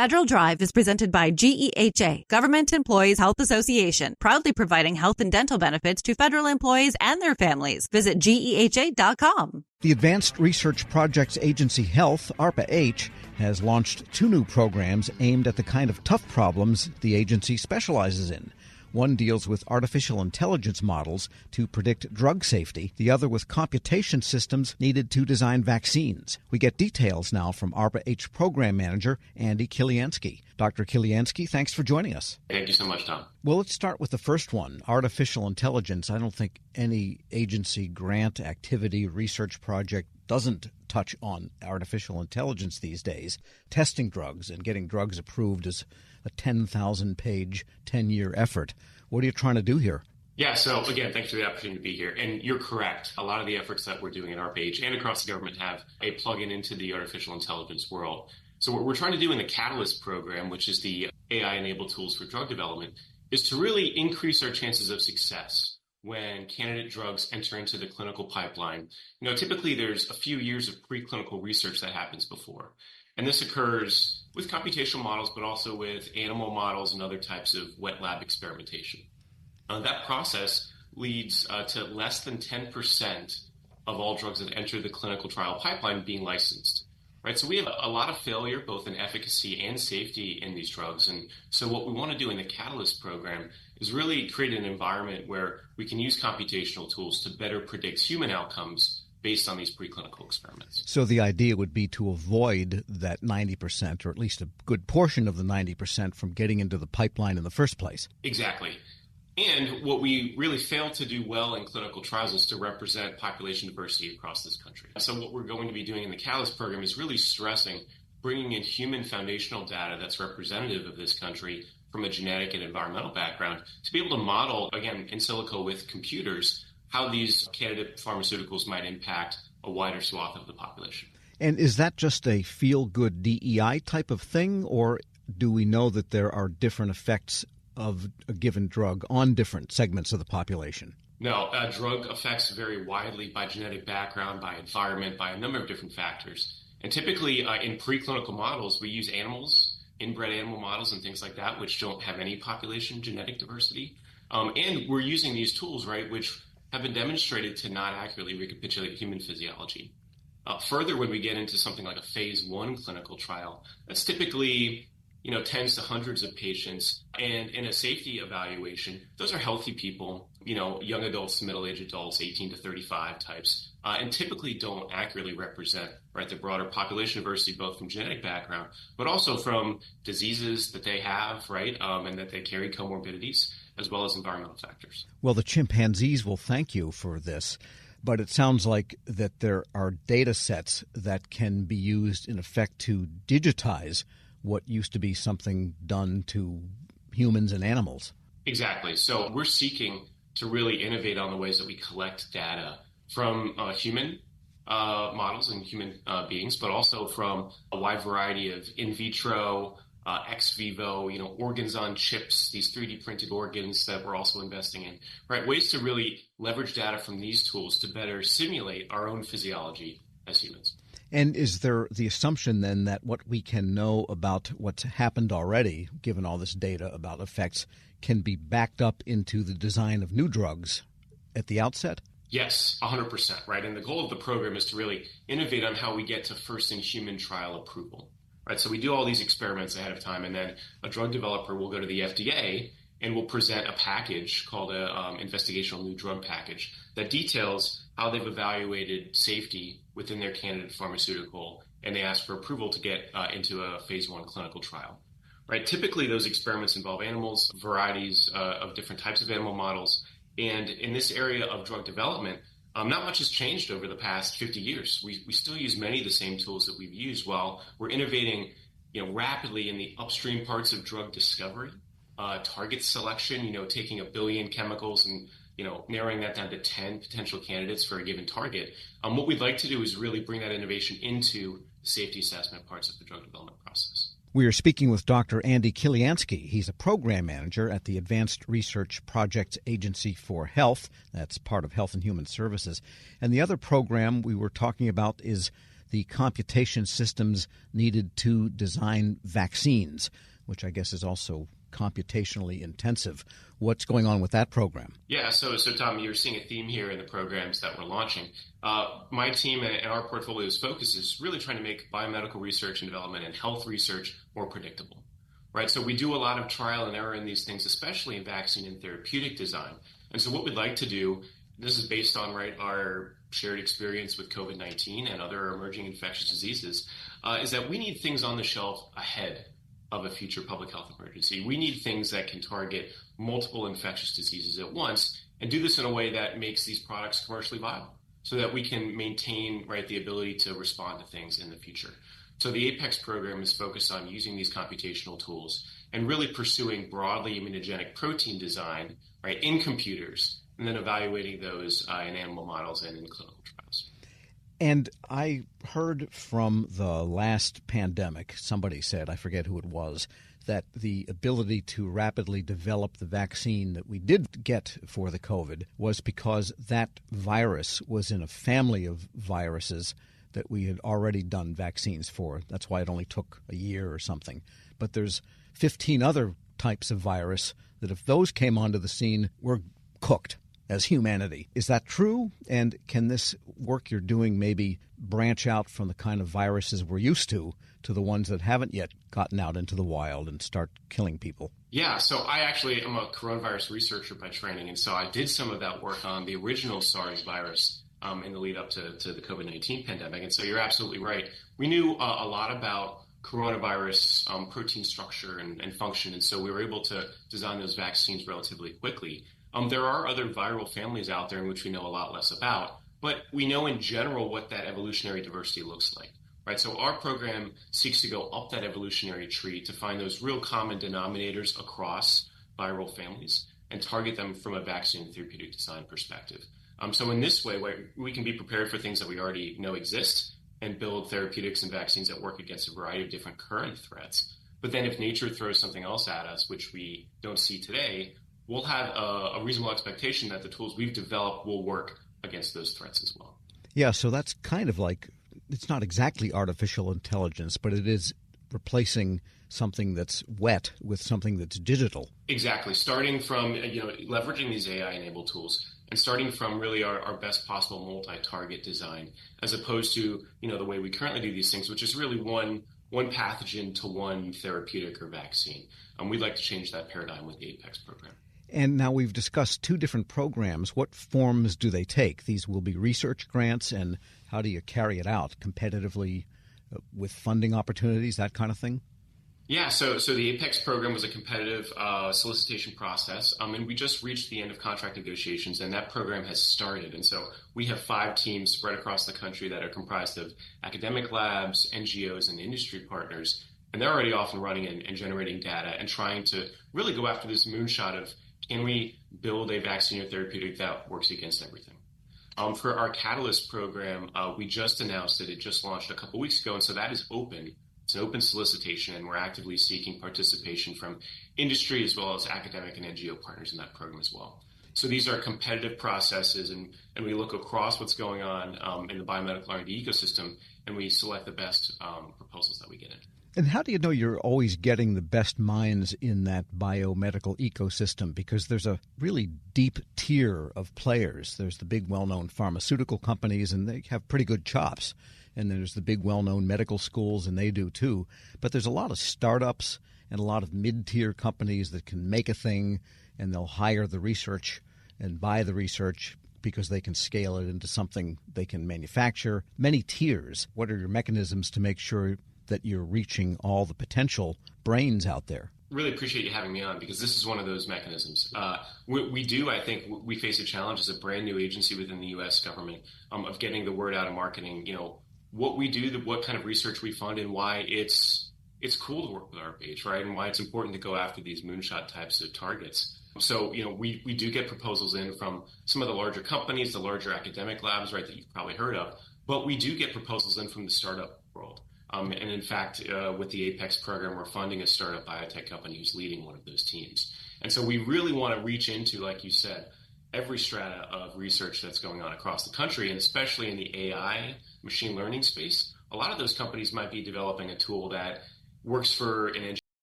Federal Drive is presented by GEHA, Government Employees Health Association, proudly providing health and dental benefits to federal employees and their families. Visit GEHA.com. The Advanced Research Projects Agency Health, ARPA-H, has launched 2 new programs aimed at the kind of tough problems the agency specializes in. One deals with artificial intelligence models to predict drug safety, the other with computation systems needed to design vaccines. We get details now from ARPA-H Program Manager Andy Kilianski. Dr. Kilianski, thanks for joining us. Thank you so much, Tom. Well, let's start with the first one, artificial intelligence. I don't think any agency grant activity, research project doesn't touch on artificial intelligence these days. Testing drugs and getting drugs approved is a 10,000-page, 10-year effort. What are you trying to do here? Yeah, so again, thanks for the opportunity to be here. And you're correct. A lot of the efforts that we're doing at ARPA-H and across the government have a plug-in into the artificial intelligence world. So what we're trying to do in the Catalyst program, which is the AI-enabled tools for drug development, is to really increase our chances of success when candidate drugs enter into the clinical pipeline. Typically there's a few years of preclinical research that happens before. And this occurs with computational models, but also with animal models and other types of wet lab experimentation. That process leads to less than 10% of all drugs that enter the clinical trial pipeline being licensed. Right, so we have a lot of failure, both in efficacy and safety in these drugs. And so what we want to do in the Catalyst program is really create an environment where we can use computational tools to better predict human outcomes based on these preclinical experiments. So the idea would be to avoid that 90%, or at least a good portion of the 90%, from getting into the pipeline in the first place. Exactly. And what we really fail to do well in clinical trials is to represent population diversity across this country. So what we're going to be doing in the Catalyst program is really stressing bringing in human foundational data that's representative of this country from a genetic and environmental background to be able to model, again, in silico with computers, how these candidate pharmaceuticals might impact a wider swath of the population. And is that just a feel-good DEI type of thing, or do we know that there are different effects of a given drug on different segments of the population? No, drug effects vary widely by genetic background, by environment, by a number of different factors. And typically in preclinical models, we use animals, inbred animal models and things like that, which don't have any population genetic diversity. And we're using these tools, right, which have been demonstrated to not accurately recapitulate human physiology. Further, when we get into something like a phase 1 clinical trial, that's typically tens to hundreds of patients. And in a safety evaluation, those are healthy people, young adults to middle-aged adults, 18 to 35 types, and typically don't accurately represent, right, the broader population diversity, both from genetic background, but also from diseases that they have, right, and that they carry comorbidities, as well as environmental factors. Well, the chimpanzees will thank you for this. But it sounds like that there are data sets that can be used, in effect, to digitize what used to be something done to humans and animals. Exactly. So we're seeking to really innovate on the ways that we collect data from human models and human beings, but also from a wide variety of in vitro, ex vivo, organs on chips, these 3D printed organs that we're also investing in, right? Ways to really leverage data from these tools to better simulate our own physiology as humans. And is there the assumption then that what we can know about what's happened already, given all this data about effects, can be backed up into the design of new drugs at the outset? Yes, 100%, right? And the goal of the program is to really innovate on how we get to first-in-human trial approval, right? So we do all these experiments ahead of time, and then a drug developer will go to the FDA and will present a package called a investigational new drug package that details how they've evaluated safety within their candidate pharmaceutical, and they ask for approval to get into a phase 1 clinical trial. Right? Typically, those experiments involve animals, varieties of different types of animal models. And in this area of drug development, not much has changed over the past 50 years. We still use many of the same tools that we've used while we're innovating rapidly in the upstream parts of drug discovery, target selection, taking 1 billion chemicals and narrowing that down to 10 potential candidates for a given target. What we'd like to do is really bring that innovation into the safety assessment parts of the drug development process. We are speaking with Dr. Andy Kilianski. He's a program manager at the Advanced Research Projects Agency for Health. That's part of Health and Human Services. And the other program we were talking about is the computation systems needed to design vaccines, which I guess is also computationally intensive. What's going on with that program? Yeah, so Tom, you're seeing a theme here in the programs that we're launching. My team and our portfolio's focus is really trying to make biomedical research and development and health research more predictable, right? So we do a lot of trial and error in these things, especially in vaccine and therapeutic design. And so what we'd like to do, this is based on our shared experience with COVID-19 and other emerging infectious diseases, is that we need things on the shelf ahead of a future public health emergency. We need things that can target multiple infectious diseases at once and do this in a way that makes these products commercially viable so that we can maintain the ability to respond to things in the future. So the APEX program is focused on using these computational tools and really pursuing broadly immunogenic protein design in computers and then evaluating those in animal models and in clinical trials. And I heard from the last pandemic, somebody said, I forget who it was, that the ability to rapidly develop the vaccine that we did get for the COVID was because that virus was in a family of viruses that we had already done vaccines for. That's why it only took a year or something. But there's 15 other types of virus that if those came onto the scene, we're cooked as humanity. Is that true? And can this work you're doing maybe branch out from the kind of viruses we're used to the ones that haven't yet gotten out into the wild and start killing people? Yeah, so I actually am a coronavirus researcher by training, and so I did some of that work on the original SARS virus in the lead up to the COVID-19 pandemic. And so you're absolutely right. We knew a lot about coronavirus protein structure and function, and so we were able to design those vaccines relatively quickly. There are other viral families out there in which we know a lot less about, but we know in general what that evolutionary diversity looks like, right? So our program seeks to go up that evolutionary tree to find those real common denominators across viral families and target them from a vaccine and therapeutic design perspective. So in this way, we can be prepared for things that we already know exist and build therapeutics and vaccines that work against a variety of different current threats. But then if nature throws something else at us, which we don't see today, we'll have a reasonable expectation that the tools we've developed will work against those threats as well. Yeah, so that's kind of like, it's not exactly artificial intelligence, but it is replacing something that's wet with something that's digital. Exactly. Starting from, leveraging these AI-enabled tools and starting from really our best possible multi-target design, as opposed to, the way we currently do these things, which is really one pathogen to one therapeutic or vaccine. We'd like to change that paradigm with the APEX program. And now we've discussed two different programs. What forms do they take? These will be research grants, and how do you carry it out competitively with funding opportunities, that kind of thing? Yeah, so the APEX program was a competitive solicitation process, and we just reached the end of contract negotiations, and that program has started. And so we have 5 teams spread across the country that are comprised of academic labs, NGOs, and industry partners, and they're already off and running and generating data and trying to really go after this moonshot of, can we build a vaccine or therapeutic that works against everything? For our Catalyst program, we just announced that it just launched a couple weeks ago, and so that is open. It's an open solicitation, and we're actively seeking participation from industry as well as academic and NGO partners in that program as well. So these are competitive processes, and we look across what's going on in the biomedical R&D ecosystem, and we select the best proposals that we get in. And how do you know you're always getting the best minds in that biomedical ecosystem? Because there's a really deep tier of players. There's the big well-known pharmaceutical companies, and they have pretty good chops. And there's the big well-known medical schools, and they do too. But there's a lot of startups and a lot of mid-tier companies that can make a thing, and they'll hire the research and buy the research because they can scale it into something they can manufacture. Many tiers. What are your mechanisms to make sure that you're reaching all the potential brains out there? Really appreciate you having me on, because this is one of those mechanisms. I think we face a challenge as a brand new agency within the U.S. government of getting the word out of marketing, what we do, what kind of research we fund, and why it's cool to work with ARPA-H, right? And why it's important to go after these moonshot types of targets. So, we do get proposals in from some of the larger companies, the larger academic labs, right, that you've probably heard of, but we do get proposals in from the startup world. And in fact, with the APEX program, we're funding a startup biotech company who's leading one of those teams. And so we really want to reach into, like you said, every strata of research that's going on across the country, and especially in the AI machine learning space, a lot of those companies might be developing a tool that works for an